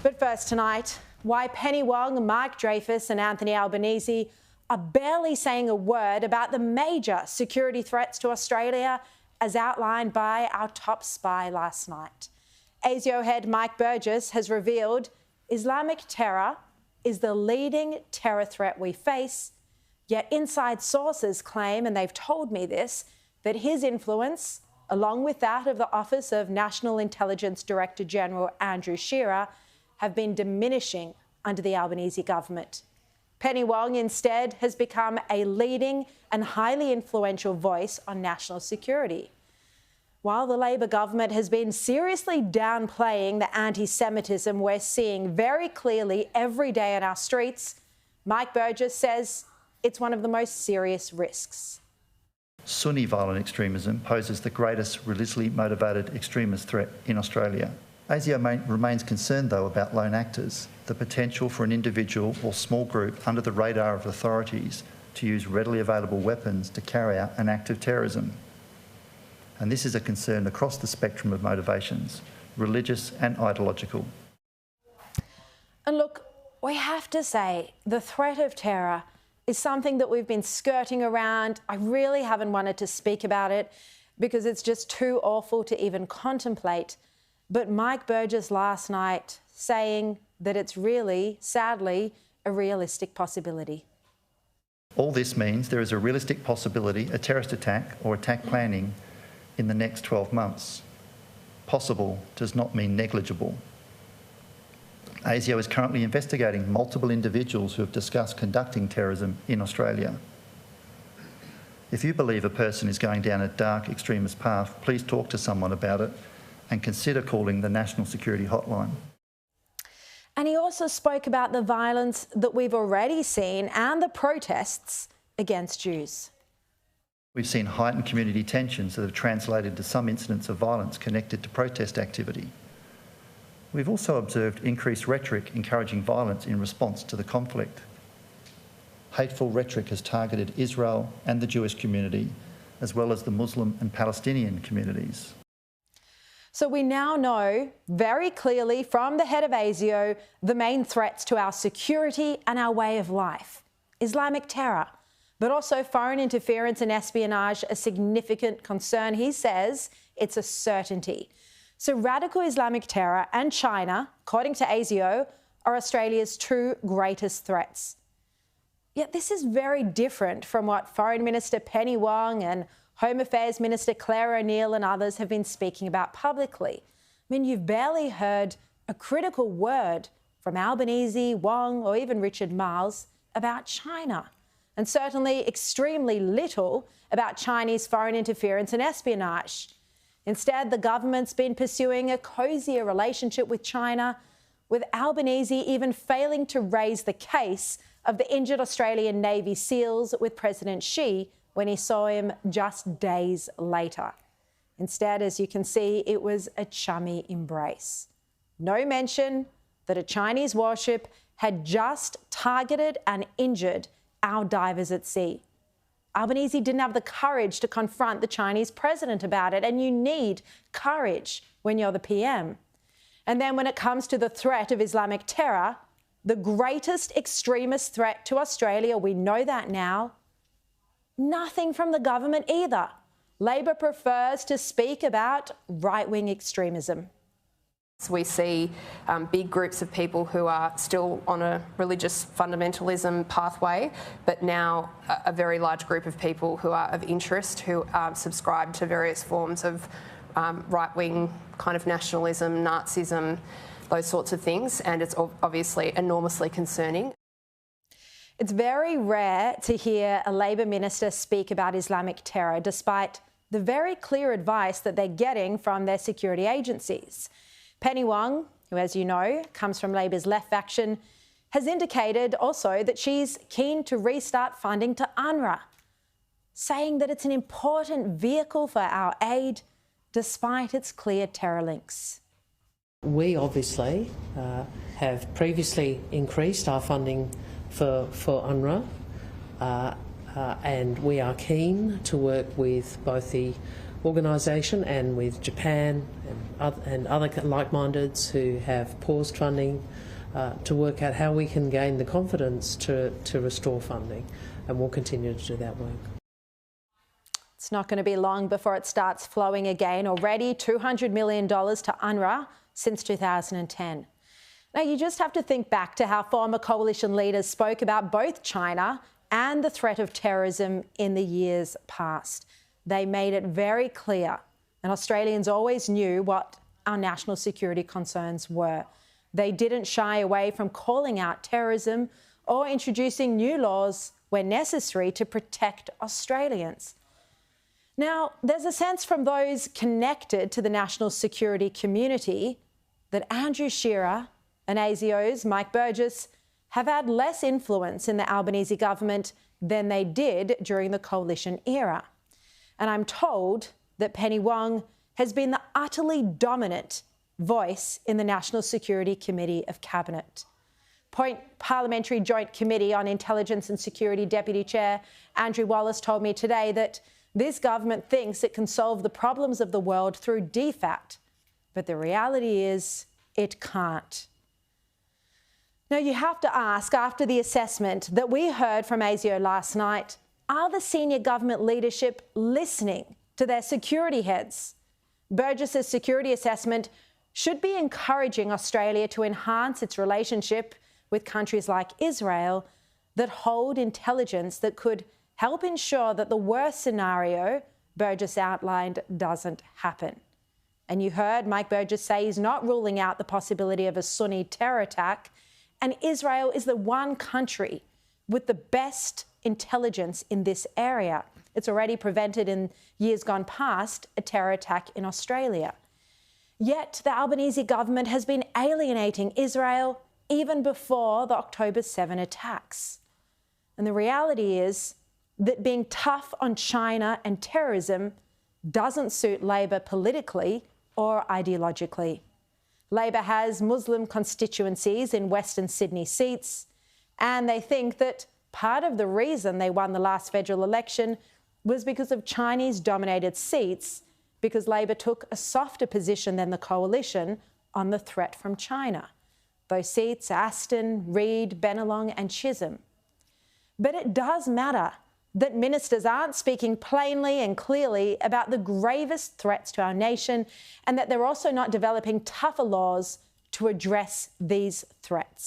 But first tonight, why Penny Wong, Mark Dreyfus and Anthony Albanese are barely saying a word about the major security threats to Australia as outlined by our top spy last night. ASIO head Mike Burgess has revealed Islamic terror is the leading terror threat we face, yet inside sources claim, and they've told me this, that his influence, along with that of the Office of National Intelligence Director General Andrew Shearer, have been diminishing under the Albanese government. Penny Wong instead has become a leading and highly influential voice on national security. While the Labor government has been seriously downplaying the anti-Semitism we're seeing very clearly every day on our streets, Mike Burgess says it's one of the most serious risks. Sunni violent extremism poses the greatest religiously motivated extremist threat in Australia. ASIO remains concerned, though, about lone actors, the potential for an individual or small group under the radar of authorities to use readily available weapons to carry out an act of terrorism. And this is a concern across the spectrum of motivations, religious and ideological. And look, we have to say the threat of terror is something that we've been skirting around. I really haven't wanted to speak about it because it's just too awful to even contemplate. But Mike Burgess last night saying that it's really, sadly, a realistic possibility. All this means there is a realistic possibility, a terrorist attack or attack planning in the next 12 months. Possible does not mean negligible. ASIO is currently investigating multiple individuals who have discussed conducting terrorism in Australia. If you believe a person is going down a dark extremist path, please talk to someone about it and consider calling the National Security Hotline. And he also spoke about the violence that we've already seen and the protests against Jews. We've seen heightened community tensions that have translated to some incidents of violence connected to protest activity. We've also observed increased rhetoric encouraging violence in response to the conflict. Hateful rhetoric has targeted Israel and the Jewish community, as well as the Muslim and Palestinian communities. So we now know very clearly from the head of ASIO the main threats to our security and our way of life. Islamic terror, but also foreign interference and espionage, a significant concern. He says it's a certainty. So radical Islamic terror and China, according to ASIO, are Australia's two greatest threats. Yet this is very different from what Foreign Minister Penny Wong and Home Affairs Minister Clare O'Neil and others have been speaking about publicly. I mean, you've barely heard a critical word from Albanese, Wong or even Richard Marles about China, and certainly extremely little about Chinese foreign interference and espionage. Instead, the government's been pursuing a cosier relationship with China, with Albanese even failing to raise the case of the injured Australian Navy SEALs with President Xi when he saw him just days later. Instead, as you can see, it was a chummy embrace. No mention that a Chinese warship had just targeted and injured our divers at sea. Albanese didn't have the courage to confront the Chinese president about it, and you need courage when you're the PM. And then when it comes to the threat of Islamic terror, the greatest extremist threat to Australia, we know that now, nothing from the government either. Labor prefers to speak about right-wing extremism. We see big groups of people who are still on a religious fundamentalism pathway, but now a very large group of people who are of interest, who subscribe to various forms of right-wing kind of nationalism, Nazism, those sorts of things, and it's obviously enormously concerning. It's very rare to hear a Labor minister speak about Islamic terror, despite the very clear advice that they're getting from their security agencies. Penny Wong, who, as you know, comes from Labor's left faction, has indicated also that she's keen to restart funding to UNRWA, saying that it's an important vehicle for our aid, despite its clear terror links. We obviously have previously increased our funding for UNRWA, and we are keen to work with both the organisation and with Japan and other like-mindeds who have paused funding to work out how we can gain the confidence to restore funding, and we'll continue to do that work. It's not going to be long before it starts flowing again. Already $200 million to UNRWA since 2010. Now, you just have to think back to how former coalition leaders spoke about both China and the threat of terrorism in the years past. They made it very clear, and Australians always knew what our national security concerns were. They didn't shy away from calling out terrorism or introducing new laws where necessary to protect Australians. Now, there's a sense from those connected to the national security community that Andrew Shearer and ASIO's Mike Burgess have had less influence in the Albanese government than they did during the coalition era. And I'm told that Penny Wong has been the utterly dominant voice in the National Security Committee of Cabinet. Point Parliamentary Joint Committee on Intelligence and Security Deputy Chair Andrew Wallace told me today that this government thinks it can solve the problems of the world through DFAT, but the reality is it can't. Now, you have to ask, after the assessment that we heard from ASIO last night, are the senior government leadership listening to their security heads? Burgess's security assessment should be encouraging Australia to enhance its relationship with countries like Israel that hold intelligence that could help ensure that the worst scenario Burgess outlined doesn't happen. And you heard Mike Burgess say he's not ruling out the possibility of a Sunni terror attack, and Israel is the one country with the best intelligence in this area. It's already prevented in years gone past a terror attack in Australia. Yet the Albanese government has been alienating Israel even before the October 7 attacks. And the reality is that being tough on China and terrorism doesn't suit Labor politically or ideologically. Labor has Muslim constituencies in Western Sydney seats, and they think that part of the reason they won the last federal election was because of Chinese-dominated seats, because Labor took a softer position than the coalition on the threat from China. Those seats are Aston, Reid, Bennelong and Chisholm. But it does matter that ministers aren't speaking plainly and clearly about the gravest threats to our nation, and that they're also not developing tougher laws to address these threats.